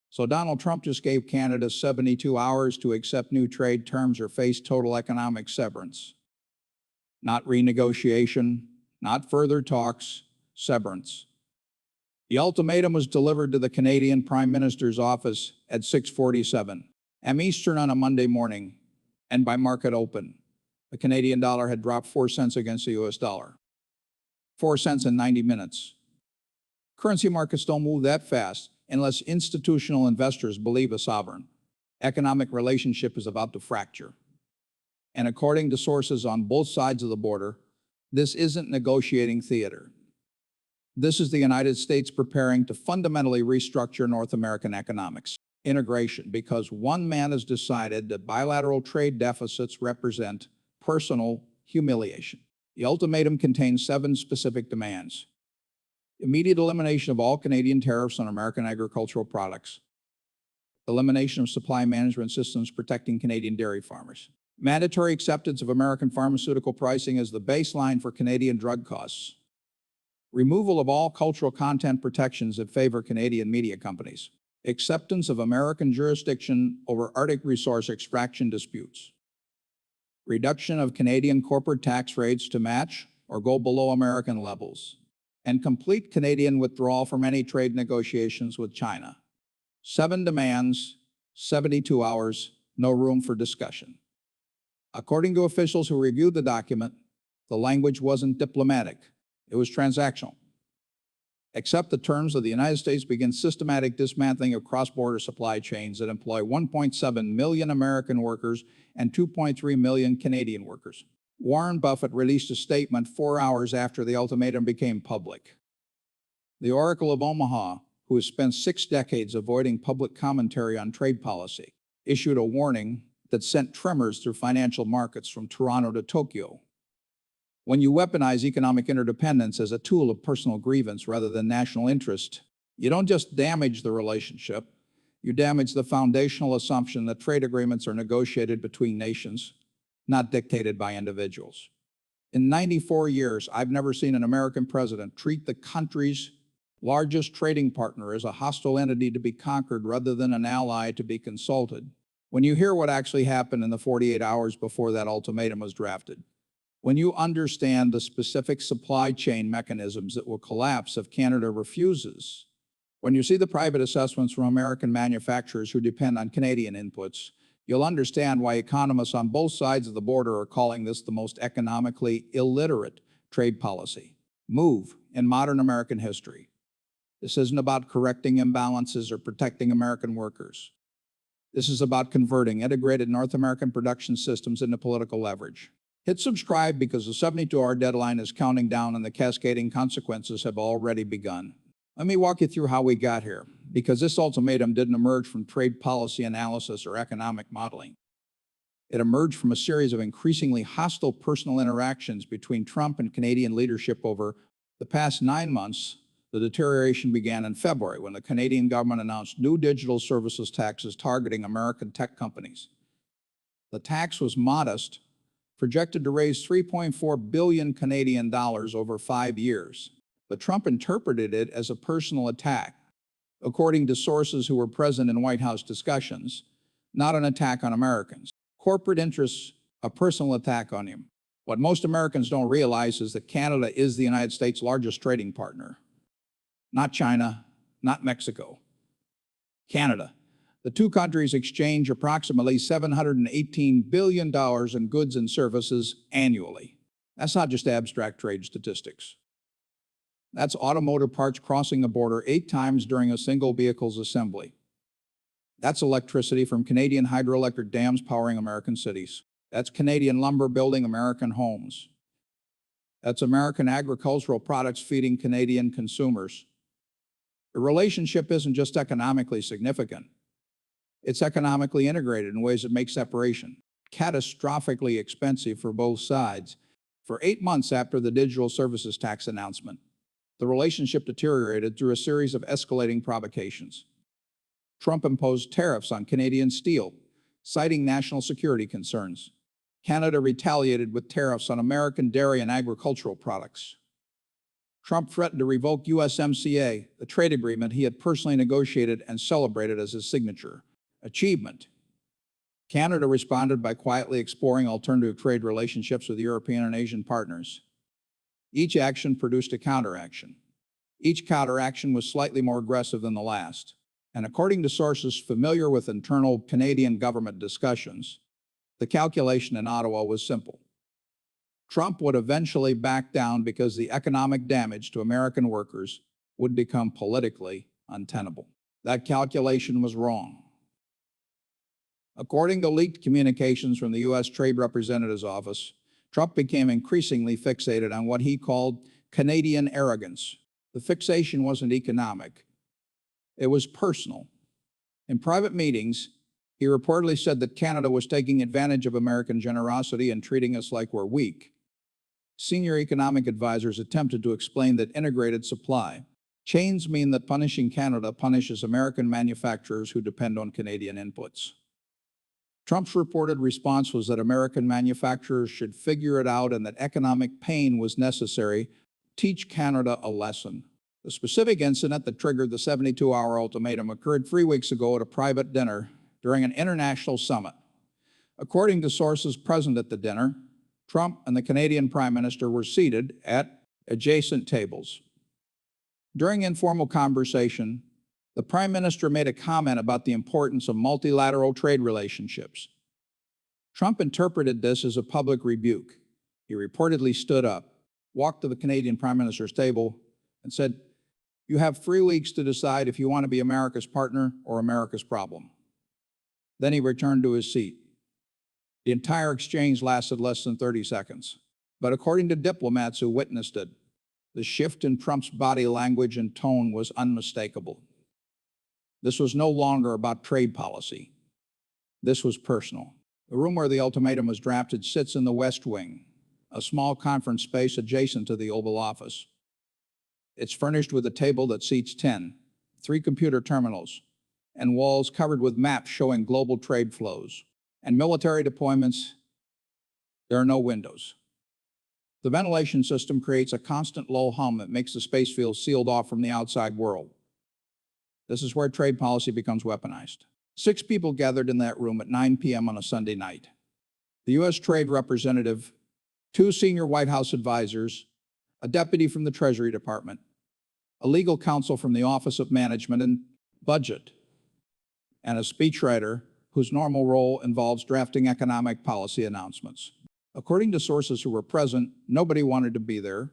So Donald Trump just gave Canada 72 hours to accept new trade terms or face total economic severance. Not renegotiation, not further talks, severance. The ultimatum was delivered to the Canadian Prime Minister's office at 6:47 am Eastern on a Monday morning, and by market open, the Canadian dollar had dropped 4 cents against the US dollar. 4 cents in 90 minutes. Currency markets don't move that fast unless institutional investors believe a sovereign economic relationship is about to fracture. And according to sources on both sides of the border, this isn't negotiating theater. This is the United States preparing to fundamentally restructure North American economics. Integration, because one man has decided that bilateral trade deficits represent personal humiliation. The ultimatum contains 7 specific demands. Immediate elimination of all Canadian tariffs on American agricultural products. Elimination of supply management systems protecting Canadian dairy farmers. Mandatory acceptance of American pharmaceutical pricing as the baseline for Canadian drug costs. Removal of all cultural content protections that favor Canadian media companies. Acceptance of American jurisdiction over Arctic resource extraction disputes. Reduction of Canadian corporate tax rates to match or go below American levels. And complete Canadian withdrawal from any trade negotiations with China. 7 demands, 72 hours, no room for discussion. According to officials who reviewed the document, the language wasn't diplomatic, it was transactional. Accept the terms of the United States begins systematic dismantling of cross-border supply chains that employ 1.7 million American workers and 2.3 million Canadian workers. Warren Buffett released a statement 4 hours after the ultimatum became public. The Oracle of Omaha, who has spent 6 decades avoiding public commentary on trade policy, issued a warning that sent tremors through financial markets from Toronto to Tokyo. When you weaponize economic interdependence as a tool of personal grievance rather than national interest, you don't just damage the relationship, you damage the foundational assumption that trade agreements are negotiated between nations, not dictated by individuals. In 94 years, I've never seen an American president treat the country's largest trading partner as a hostile entity to be conquered rather than an ally to be consulted. When you hear what actually happened in the 48 hours before that ultimatum was drafted, when you understand the specific supply chain mechanisms that will collapse if Canada refuses, when you see the private assessments from American manufacturers who depend on Canadian inputs, you'll understand why economists on both sides of the border are calling this the most economically illiterate trade policy move in modern American history. This isn't about correcting imbalances or protecting American workers. This is about converting integrated North American production systems into political leverage. Hit subscribe because the 72-hour deadline is counting down and the cascading consequences have already begun. Let me walk you through how we got here, because this ultimatum didn't emerge from trade policy analysis or economic modeling. It emerged from a series of increasingly hostile personal interactions between Trump and Canadian leadership over the past 9 months. The deterioration began in February when the Canadian government announced new digital services taxes targeting American tech companies. The tax was modest, projected to raise 3.4 billion Canadian dollars over 5 years. But Trump interpreted it as a personal attack, according to sources who were present in White House discussions, not an attack on Americans. Corporate interests, a personal attack on him. What most Americans don't realize is that Canada is the United States' largest trading partner. Not China, not Mexico. Canada. The 2 countries exchange approximately $718 billion in goods and services annually. That's not just abstract trade statistics. That's automotive parts crossing the border 8 times during a single vehicle's assembly. That's electricity from Canadian hydroelectric dams powering American cities. That's Canadian lumber building American homes. That's American agricultural products feeding Canadian consumers. The relationship isn't just economically significant. It's economically integrated in ways that make separation catastrophically expensive for both sides. For 8 months after the digital services tax announcement, the relationship deteriorated through a series of escalating provocations. Trump imposed tariffs on Canadian steel, citing national security concerns. Canada retaliated with tariffs on American dairy and agricultural products. Trump threatened to revoke USMCA, the trade agreement he had personally negotiated and celebrated as his signature achievement. Canada responded by quietly exploring alternative trade relationships with European and Asian partners. Each action produced a counteraction. Each counteraction was slightly more aggressive than the last. And according to sources familiar with internal Canadian government discussions, the calculation in Ottawa was simple. Trump would eventually back down because the economic damage to American workers would become politically untenable. That calculation was wrong. According to leaked communications from the U.S. Trade Representative's office, Trump became increasingly fixated on what he called Canadian arrogance. The fixation wasn't economic. It was personal. In private meetings, he reportedly said that Canada was taking advantage of American generosity and treating us like we're weak. Senior economic advisors attempted to explain that integrated supply chains mean that punishing Canada punishes American manufacturers who depend on Canadian inputs. Trump's reported response was that American manufacturers should figure it out and that economic pain was necessary to teach Canada a lesson. The specific incident that triggered the 72-hour ultimatum occurred 3 weeks ago at a private dinner during an international summit. According to sources present at the dinner, Trump and the Canadian Prime Minister were seated at adjacent tables. During informal conversation, the Prime Minister made a comment about the importance of multilateral trade relationships. Trump interpreted this as a public rebuke. He reportedly stood up, walked to the Canadian Prime Minister's table, and said, "You have 3 weeks to decide if you want to be America's partner or America's problem." Then he returned to his seat. The entire exchange lasted less than 30 seconds. But according to diplomats who witnessed it, the shift in Trump's body language and tone was unmistakable. This was no longer about trade policy. This was personal. The room where the ultimatum was drafted sits in the West Wing, a small conference space adjacent to the Oval Office. It's furnished with a table that seats 10, 3 computer terminals, and walls covered with maps showing global trade flows. And military deployments, there are no windows. The ventilation system creates a constant low hum that makes the space feel sealed off from the outside world. This is where trade policy becomes weaponized. 6 people gathered in that room at 9 p.m. on a Sunday night. The U.S. Trade Representative, 2 senior White House advisors, a deputy from the Treasury Department, a legal counsel from the Office of Management and Budget, and a speechwriter whose normal role involves drafting economic policy announcements. According to sources who were present, nobody wanted to be there.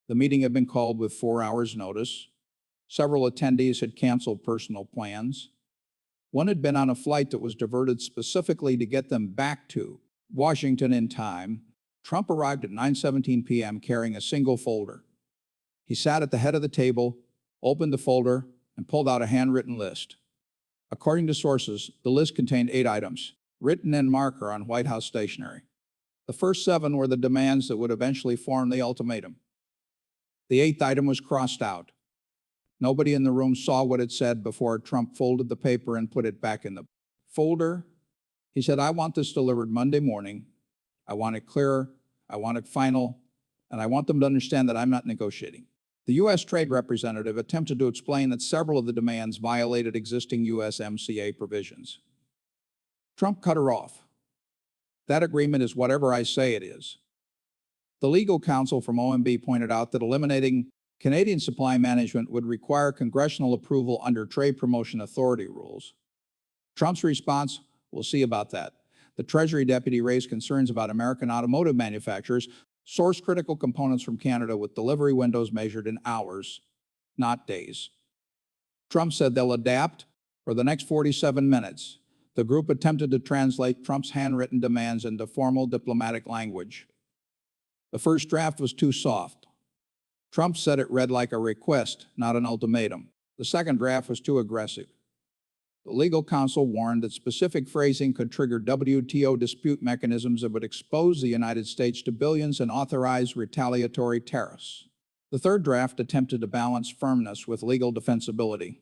The meeting had been called with 4 hours' notice. Several attendees had canceled personal plans. One had been on a flight that was diverted specifically to get them back to Washington in time. Trump arrived at 9:17 p.m. carrying a single folder. He sat at the head of the table, opened the folder, and pulled out a handwritten list. According to sources, the list contained 8 items, written in marker on White House stationery. The first 7 were the demands that would eventually form the ultimatum. The 8th item was crossed out. Nobody in the room saw what it said before Trump folded the paper and put it back in the folder. He said, "I want this delivered Monday morning. I want it clear, I want it final, and I want them to understand that I'm not negotiating." The U.S. Trade Representative attempted to explain that several of the demands violated existing USMCA provisions. Trump cut her off. "That agreement is whatever I say it is." The legal counsel from OMB pointed out that eliminating Canadian supply management would require congressional approval under Trade Promotion Authority rules. Trump's response, "We'll see about that." The Treasury deputy raised concerns about American automotive manufacturers source critical components from Canada with delivery windows measured in hours, not days. Trump said they'll adapt. For the next 47 minutes, the group attempted to translate Trump's handwritten demands into formal diplomatic language. The first draft was too soft. Trump said it read like a request, not an ultimatum. The second draft was too aggressive. The legal counsel warned that specific phrasing could trigger WTO dispute mechanisms that would expose the United States to billions and authorize retaliatory tariffs. The third draft attempted to balance firmness with legal defensibility.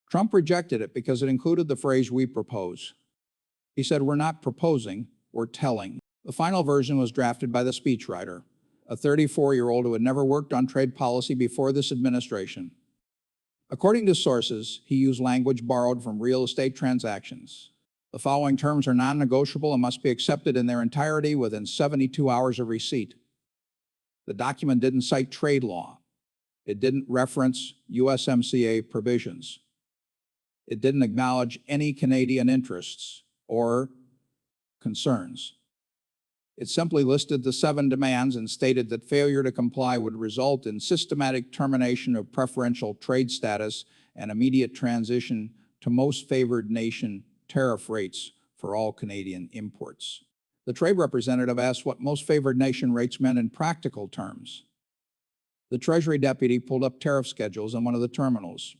Trump rejected it because it included the phrase "we propose." He said, "We're not proposing, we're telling." The final version was drafted by the speechwriter, a 34-year-old who had never worked on trade policy before this administration. According to sources, he used language borrowed from real estate transactions. The following terms are non-negotiable and must be accepted in their entirety within 72 hours of receipt. The document didn't cite trade law. It didn't reference USMCA provisions. It didn't acknowledge any Canadian interests or concerns. It simply listed the 7 demands and stated that failure to comply would result in systematic termination of preferential trade status and immediate transition to most favored nation tariff rates for all Canadian imports. The trade representative asked what most favored nation rates meant in practical terms. The Treasury deputy pulled up tariff schedules in one of the terminals.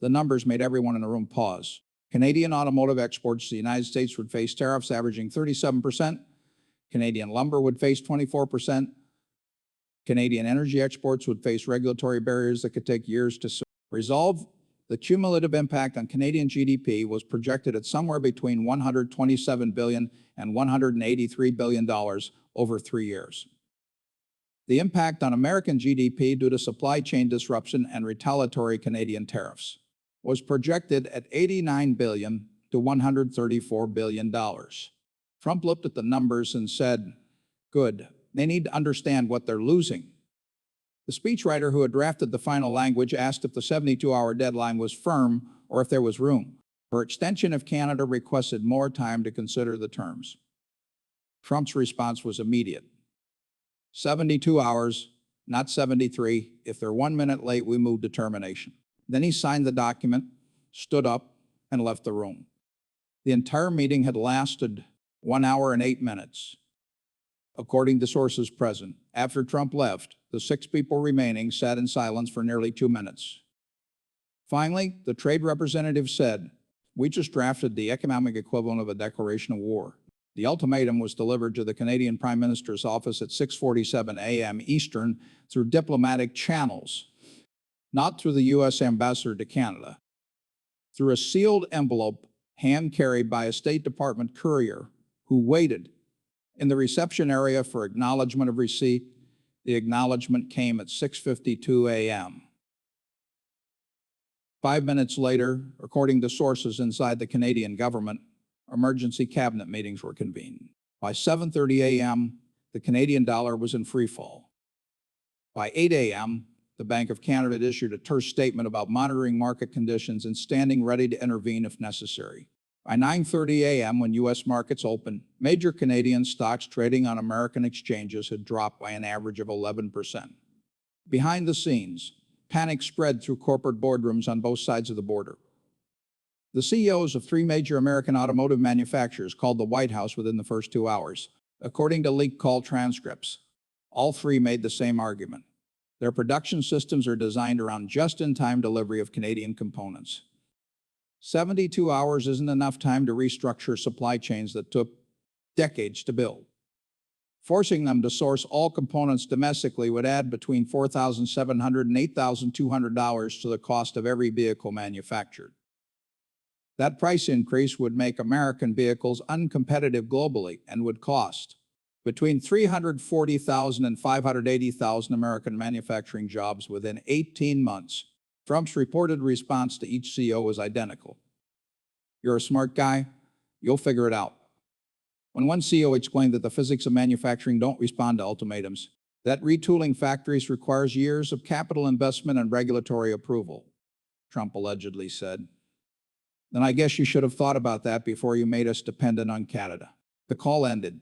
The numbers made everyone in the room pause. Canadian automotive exports to the United States would face tariffs averaging 37%. Canadian lumber would face 24%. Canadian energy exports would face regulatory barriers that could take years to resolve. The cumulative impact on Canadian GDP was projected at somewhere between $127 billion and $183 billion over 3 years. The impact on American GDP due to supply chain disruption and retaliatory Canadian tariffs was projected at $89 billion to $134 billion. Trump looked at the numbers and said, "Good, they need to understand what they're losing." The speechwriter who had drafted the final language asked if the 72-hour deadline was firm or if there was room for extension if Canada requested more time to consider the terms. Trump's response was immediate. 72 hours, not 73. If they're 1 minute late, we move to termination. Then he signed the document, stood up, and left the room. The entire meeting had lasted 1 hour and 8 minutes. According to sources present, after Trump left, the 6 people remaining sat in silence for nearly 2 minutes. Finally, the trade representative said, "We just drafted the economic equivalent of a declaration of war." The ultimatum was delivered to the Canadian Prime Minister's office at 6:47 a.m. Eastern through diplomatic channels, not through the U.S. ambassador to Canada, through a sealed envelope hand-carried by a State Department courier who waited in the reception area for acknowledgement of receipt. The acknowledgement came at 6:52 a.m. 5 minutes later, according to sources inside the Canadian government, emergency cabinet meetings were convened. By 7:30 a.m., the Canadian dollar was in free fall. By 8 a.m., the Bank of Canada had issued a terse statement about monitoring market conditions and standing ready to intervene if necessary. By 9:30 a.m., when U.S. markets opened, major Canadian stocks trading on American exchanges had dropped by an average of 11%. Behind the scenes, panic spread through corporate boardrooms on both sides of the border. The CEOs of 3 major American automotive manufacturers called the White House within the first 2 hours. According to leaked call transcripts, all 3 made the same argument. Their production systems are designed around just-in-time delivery of Canadian components. 72 hours isn't enough time to restructure supply chains that took decades to build. Forcing them to source all components domestically would add between $4,700 and $8,200 to the cost of every vehicle manufactured. That price increase would make American vehicles uncompetitive globally and would cost between 340,000 and 580,000 American manufacturing jobs within 18 months. Trump's reported response to each CEO was identical. "You're a smart guy, you'll figure it out." When one CEO explained that the physics of manufacturing don't respond to ultimatums, that retooling factories requires years of capital investment and regulatory approval, Trump allegedly said, "then I guess you should have thought about that before you made us dependent on Canada." The call ended.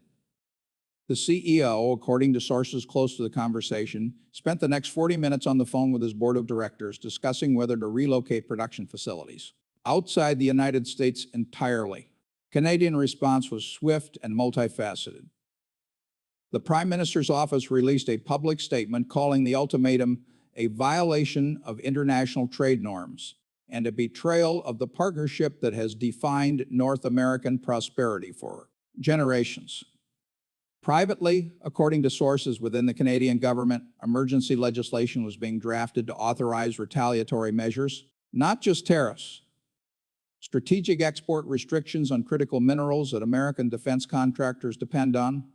The CEO, according to sources close to the conversation, spent the next 40 minutes on the phone with his board of directors discussing whether to relocate production facilities outside the United States entirely. Canadian response was swift and multifaceted. The Prime Minister's office released a public statement calling the ultimatum a violation of international trade norms and a betrayal of the partnership that has defined North American prosperity for generations. Privately, according to sources within the Canadian government, emergency legislation was being drafted to authorize retaliatory measures, not just tariffs. Strategic export restrictions on critical minerals that American defense contractors depend on,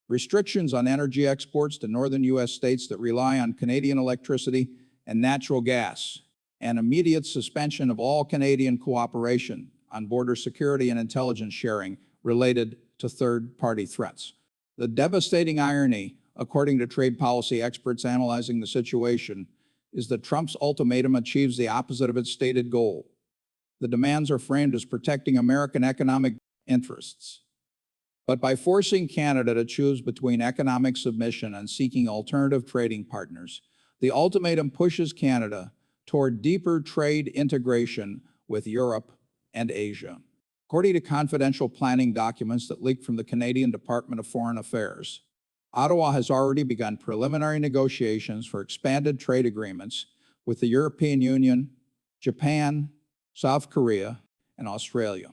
restrictions on energy exports to northern U.S. states that rely on Canadian electricity and natural gas, and immediate suspension of all Canadian cooperation on border security and intelligence sharing related to third-party threats. The devastating irony, according to trade policy experts analyzing the situation, is that Trump's ultimatum achieves the opposite of its stated goal. The demands are framed as protecting American economic interests. But by forcing Canada to choose between economic submission and seeking alternative trading partners, the ultimatum pushes Canada toward deeper trade integration with Europe and Asia. According to confidential planning documents that leaked from the Canadian Department of Foreign Affairs, Ottawa has already begun preliminary negotiations for expanded trade agreements with the European Union, Japan, South Korea, and Australia.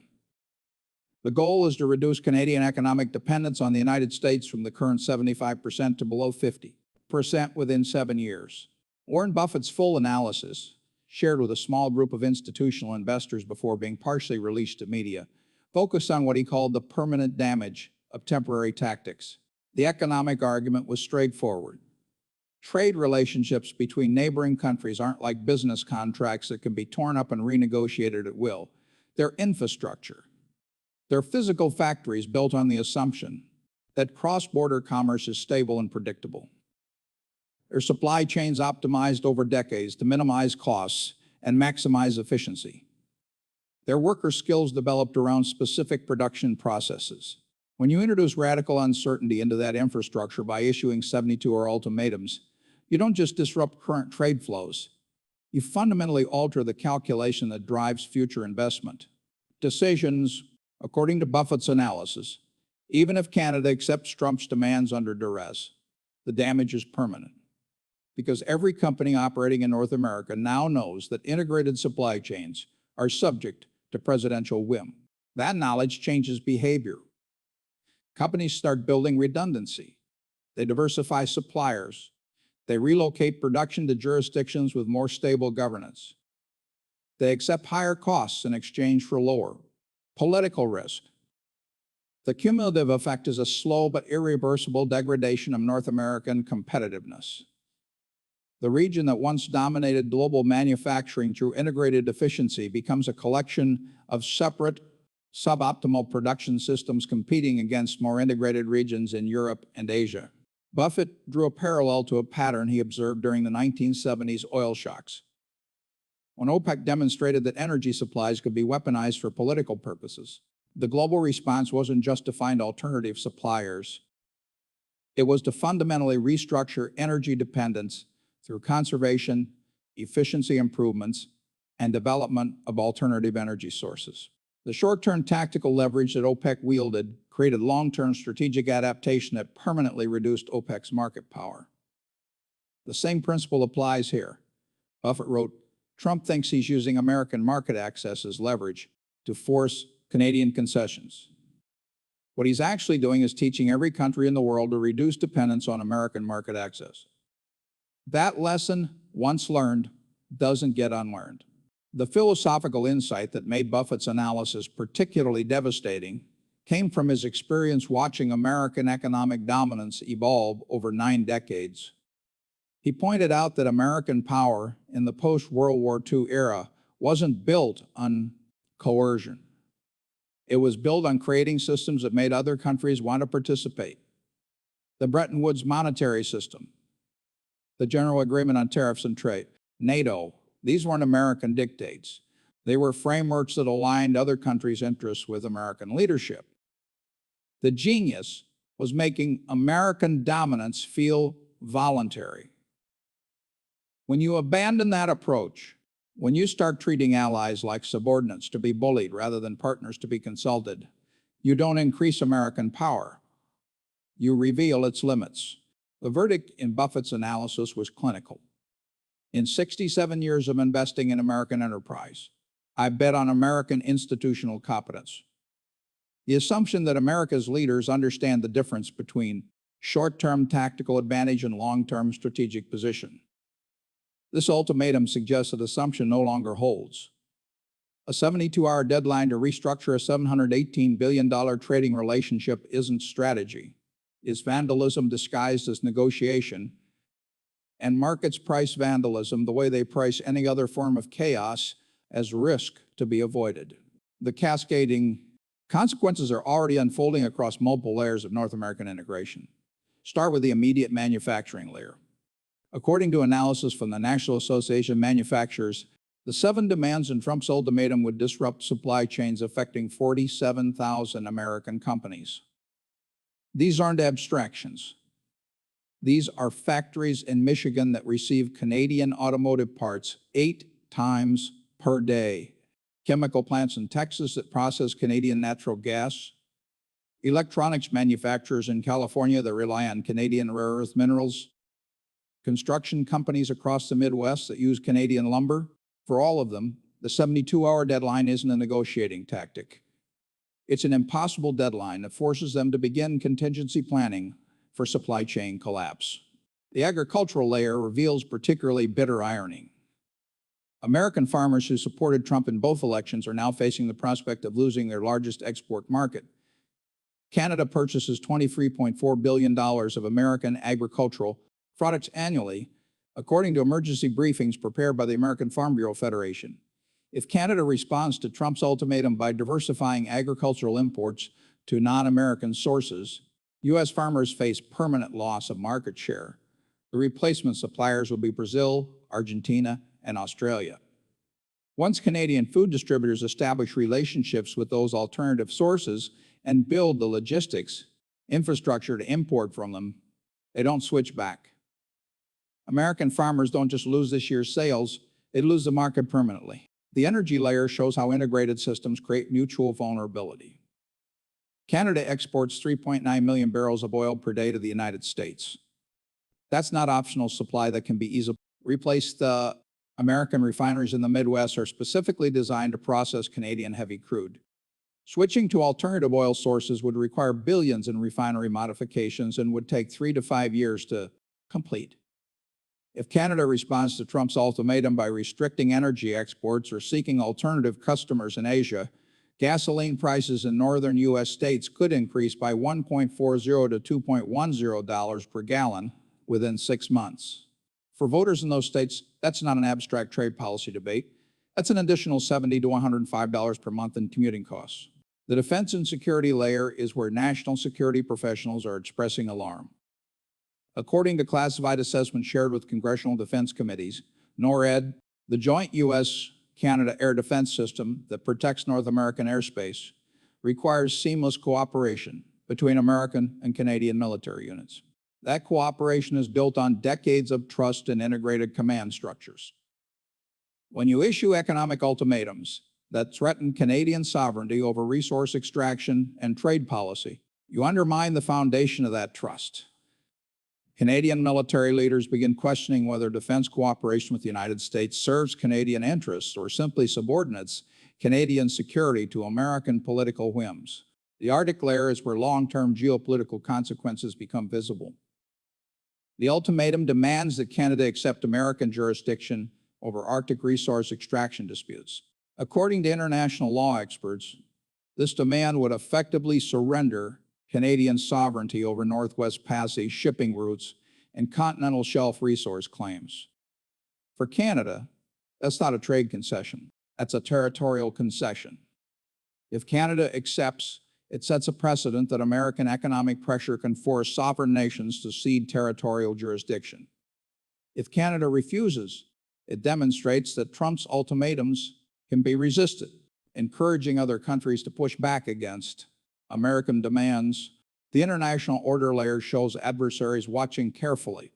The goal is to reduce Canadian economic dependence on the United States from the current 75% to below 50% within 7 years. Warren Buffett's full analysis, shared with a small group of institutional investors before being partially released to media, focused on what he called the permanent damage of temporary tactics. The economic argument was straightforward. Trade relationships between neighboring countries aren't like business contracts that can be torn up and renegotiated at will. They're infrastructure. They're physical factories built on the assumption that cross-border commerce is stable and predictable. Their supply chains optimized over decades to minimize costs and maximize efficiency. Their worker skills developed around specific production processes. When you introduce radical uncertainty into that infrastructure by issuing 72-hour ultimatums, you don't just disrupt current trade flows. You fundamentally alter the calculation that drives future investment. Decisions, according to Buffett's analysis, even if Canada accepts Trump's demands under duress, the damage is permanent. Because every company operating in North America now knows that integrated supply chains are subject to presidential whim. That knowledge changes behavior. Companies start building redundancy. They diversify suppliers. They relocate production to jurisdictions with more stable governance. They accept higher costs in exchange for lower political risk. The cumulative effect is a slow but irreversible degradation of North American competitiveness. The region that once dominated global manufacturing through integrated efficiency becomes a collection of separate, suboptimal production systems competing against more integrated regions in Europe and Asia. Buffett drew a parallel to a pattern he observed during the 1970s oil shocks. When OPEC demonstrated that energy supplies could be weaponized for political purposes, the global response wasn't just to find alternative suppliers. It was to fundamentally restructure energy dependence through conservation, efficiency improvements, and development of alternative energy sources. The short-term tactical leverage that OPEC wielded created long-term strategic adaptation that permanently reduced OPEC's market power. The same principle applies here. Buffett wrote, "Trump thinks he's using American market access as leverage to force Canadian concessions. What he's actually doing is teaching every country in the world to reduce dependence on American market access." That lesson, once learned, doesn't get unlearned. The philosophical insight that made Buffett's analysis particularly devastating came from his experience watching American economic dominance evolve over 9 decades. He pointed out that American power in the post-World War II era wasn't built on coercion. It was built on creating systems that made other countries want to participate. The Bretton Woods monetary system, the General Agreement on Tariffs and Trade, NATO, these weren't American dictates. They were frameworks that aligned other countries' interests with American leadership. The genius was making American dominance feel voluntary. When you abandon that approach, when you start treating allies like subordinates to be bullied rather than partners to be consulted, you don't increase American power. You reveal its limits. The verdict in Buffett's analysis was clinical. In 67 years of investing in American enterprise, I bet on American institutional competence. The assumption that America's leaders understand the difference between short-term tactical advantage and long-term strategic position. This ultimatum suggests that assumption no longer holds. A 72-hour deadline to restructure a $718 billion trading relationship isn't strategy. is vandalism disguised as negotiation, and markets price vandalism the way they price any other form of chaos as risk to be avoided. The cascading consequences are already unfolding across multiple layers of North American integration. Start with the immediate manufacturing layer. According to analysis from the National Association of Manufacturers, the 7 demands in Trump's ultimatum would disrupt supply chains affecting 47,000 American companies. These aren't abstractions. These are factories in Michigan that receive Canadian automotive parts 8 times per day, chemical plants in Texas that process Canadian natural gas, electronics manufacturers in California that rely on Canadian rare earth minerals, construction companies across the Midwest that use Canadian lumber. For all of them, the 72-hour deadline isn't a negotiating tactic. It's an impossible deadline that forces them to begin contingency planning for supply chain collapse. The agricultural layer reveals particularly bitter irony. American farmers who supported Trump in both elections are now facing the prospect of losing their largest export market. Canada purchases $23.4 billion of American agricultural products annually, according to emergency briefings prepared by the American Farm Bureau Federation. If Canada responds to Trump's ultimatum by diversifying agricultural imports to non-American sources, U.S. farmers face permanent loss of market share. The replacement suppliers will be Brazil, Argentina, and Australia. Once Canadian food distributors establish relationships with those alternative sources and build the logistics infrastructure to import from them, they don't switch back. American farmers don't just lose this year's sales, they lose the market permanently. The energy layer shows how integrated systems create mutual vulnerability. Canada exports 3.9 million barrels of oil per day to the United States. That's not optional supply that can be easily replaced. The American refineries in the Midwest are specifically designed to process Canadian heavy crude. Switching to alternative oil sources would require billions in refinery modifications and would take 3 to 5 years to complete. If Canada responds to Trump's ultimatum by restricting energy exports or seeking alternative customers in Asia, gasoline prices in northern U.S. states could increase by $1.40 to $2.10 per gallon within 6 months. For voters in those states, that's not an abstract trade policy debate. That's an additional $70 to $105 per month in commuting costs. The defense and security layer is where national security professionals are expressing alarm. According to classified assessments shared with congressional defense committees, NORAD, the joint U.S.-Canada air defense system that protects North American airspace, requires seamless cooperation between American and Canadian military units. That cooperation is built on decades of trust and integrated command structures. When you issue economic ultimatums that threaten Canadian sovereignty over resource extraction and trade policy, you undermine the foundation of that trust. Canadian military leaders begin questioning whether defense cooperation with the United States serves Canadian interests or simply subordinates Canadian security to American political whims. The Arctic layer is where long-term geopolitical consequences become visible. The ultimatum demands that Canada accept American jurisdiction over Arctic resource extraction disputes. According to international law experts, this demand would effectively surrender Canadian sovereignty over Northwest Passage shipping routes and continental shelf resource claims. For Canada, that's not a trade concession, that's a territorial concession. If Canada accepts, it sets a precedent that American economic pressure can force sovereign nations to cede territorial jurisdiction. If Canada refuses, it demonstrates that Trump's ultimatums can be resisted, encouraging other countries to push back against American demands. The international order layer shows adversaries watching carefully.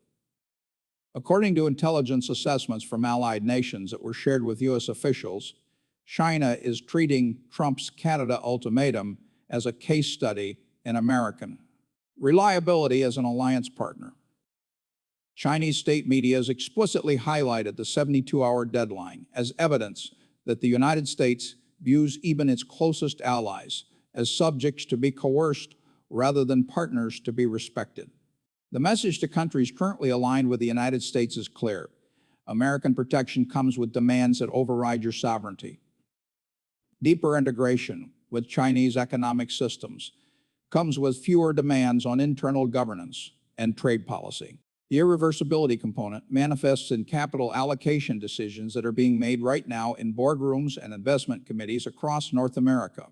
According to intelligence assessments from allied nations that were shared with U.S. officials, China is treating Trump's Canada ultimatum as a case study in American reliability as an alliance partner. Chinese state media has explicitly highlighted the 72-hour deadline as evidence that the United States views even its closest allies as subjects to be coerced rather than partners to be respected. The message to countries currently aligned with the United States is clear. American protection comes with demands that override your sovereignty. Deeper integration with Chinese economic systems comes with fewer demands on internal governance and trade policy. The irreversibility component manifests in capital allocation decisions that are being made right now in boardrooms and investment committees across North America.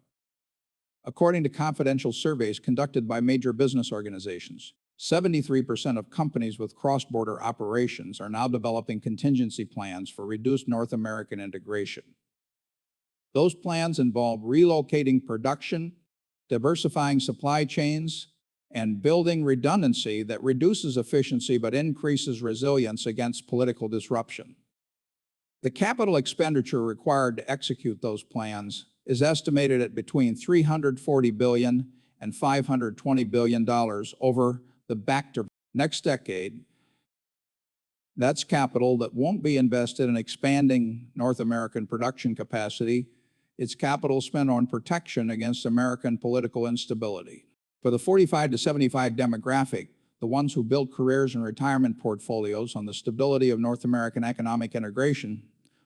According to confidential surveys conducted by major business organizations, 73% of companies with cross-border operations are now developing contingency plans for reduced North American integration. Those plans involve relocating production, diversifying supply chains, and building redundancy that reduces efficiency but increases resilience against political disruption. The capital expenditure required to execute those plans is estimated at between $340 billion and $520 billion over the next decade. That's capital that won't be invested in expanding North American production capacity. It's capital spent on protection against American political instability. For the 45 to 75 demographic, the ones who build careers and retirement portfolios on the stability of North American economic integration,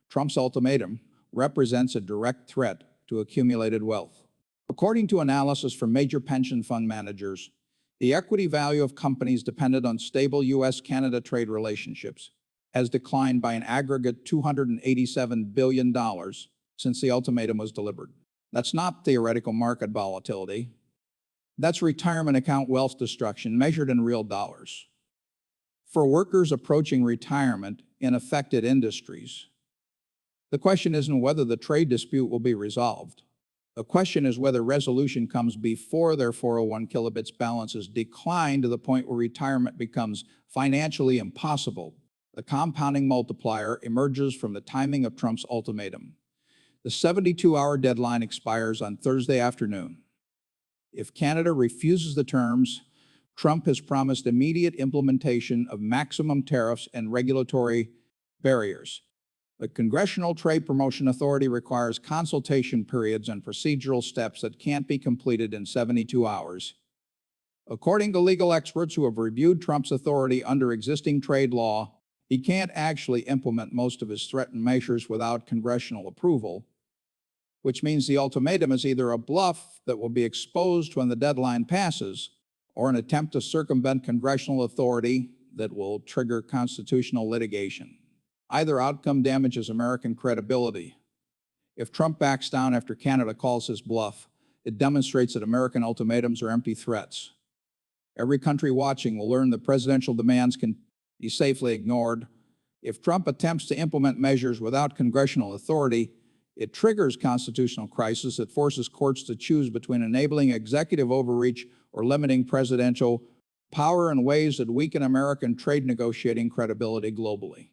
Trump's ultimatum represents a direct threat to accumulated wealth. According to analysis from major pension fund managers, the equity value of companies dependent on stable U.S.-Canada trade relationships has declined by an aggregate $287 billion since the ultimatum was delivered. That's not theoretical market volatility. That's retirement account wealth destruction measured in real dollars. For workers approaching retirement in affected industries, the question isn't whether the trade dispute will be resolved. The question is whether resolution comes before their 401 kilobits balances decline to the point where retirement becomes financially impossible. The compounding multiplier emerges from the timing of Trump's ultimatum. The 72-hour deadline expires on Thursday afternoon. If Canada refuses the terms, Trump has promised immediate implementation of maximum tariffs and regulatory barriers. The Congressional Trade Promotion Authority requires consultation periods and procedural steps that can't be completed in 72 hours. According to legal experts who have reviewed Trump's authority under existing trade law, he can't actually implement most of his threatened measures without congressional approval, which means the ultimatum is either a bluff that will be exposed when the deadline passes, or an attempt to circumvent congressional authority that will trigger constitutional litigation. Either outcome damages American credibility. If Trump backs down after Canada calls his bluff, it demonstrates that American ultimatums are empty threats. Every country watching will learn that presidential demands can be safely ignored. If Trump attempts to implement measures without congressional authority, it triggers constitutional crisis that forces courts to choose between enabling executive overreach or limiting presidential power in ways that weaken American trade negotiating credibility globally.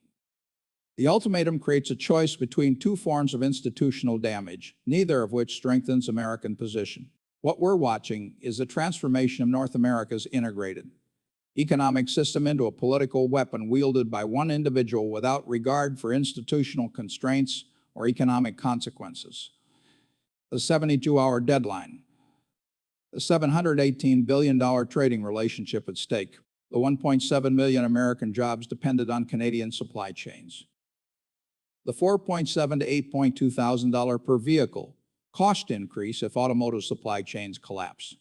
The ultimatum creates a choice between two forms of institutional damage, neither of which strengthens American position. What we're watching is the transformation of North America's integrated economic system into a political weapon wielded by one individual without regard for institutional constraints or economic consequences. The 72-hour deadline, the $718 billion trading relationship at stake, the 1.7 million American jobs dependent on Canadian supply chains, the $4.7 to $8.2 thousand per vehicle cost increase if automotive supply chains collapse.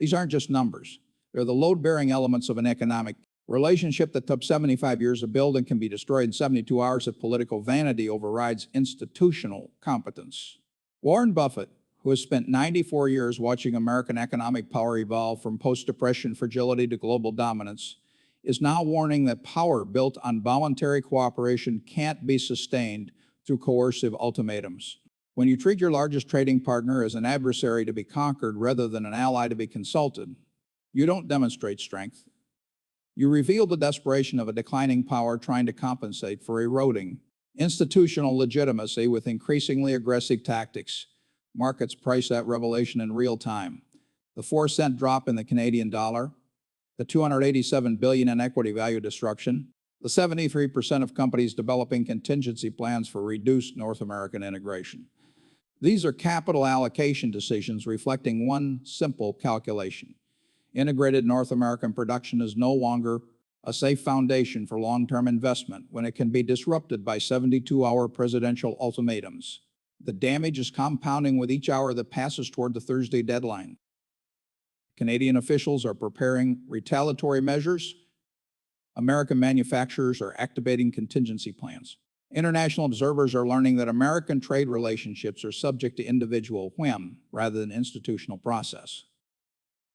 These aren't just numbers. They're the load-bearing elements of an economic relationship that took 75 years to build and can be destroyed in 72 hours if political vanity overrides institutional competence. Warren Buffett, who has spent 94 years watching American economic power evolve from post-depression fragility to global dominance, is now warning that power built on voluntary cooperation can't be sustained through coercive ultimatums. When you treat your largest trading partner as an adversary to be conquered rather than an ally to be consulted, you don't demonstrate strength. You reveal the desperation of a declining power trying to compensate for eroding institutional legitimacy with increasingly aggressive tactics. Markets price that revelation in real time. The 4-cent drop in the Canadian dollar, the $287 billion in equity value destruction, the 73% of companies developing contingency plans for reduced North American integration. These are capital allocation decisions reflecting one simple calculation. Integrated North American production is no longer a safe foundation for long-term investment when it can be disrupted by 72-hour presidential ultimatums. The damage is compounding with each hour that passes toward the Thursday deadline. Canadian officials are preparing retaliatory measures. American manufacturers are activating contingency plans. International observers are learning that American trade relationships are subject to individual whim rather than institutional process.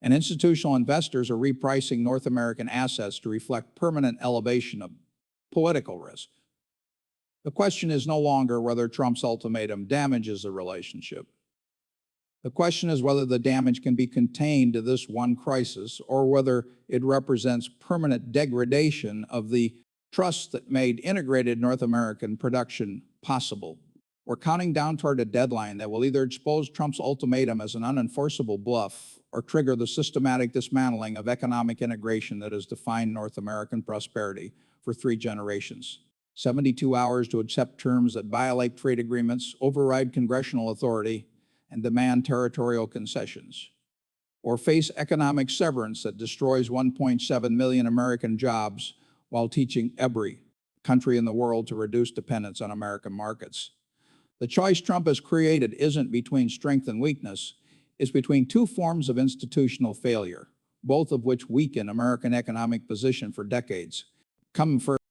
And institutional investors are repricing North American assets to reflect permanent elevation of political risk. The question is no longer whether Trump's ultimatum damages the relationship. The question is whether the damage can be contained to this one crisis or whether it represents permanent degradation of the trust that made integrated North American production possible. We're counting down toward a deadline that will either expose Trump's ultimatum as an unenforceable bluff or trigger the systematic dismantling of economic integration that has defined North American prosperity for 3 generations. 72 hours to accept terms that violate trade agreements, override congressional authority, and demand territorial concessions, or face economic severance that destroys 1.7 million American jobs while teaching every country in the world to reduce dependence on American markets. The choice Trump has created isn't between strength and weakness, it's between 2 forms of institutional failure, both of which weaken American economic position for decades. Come first.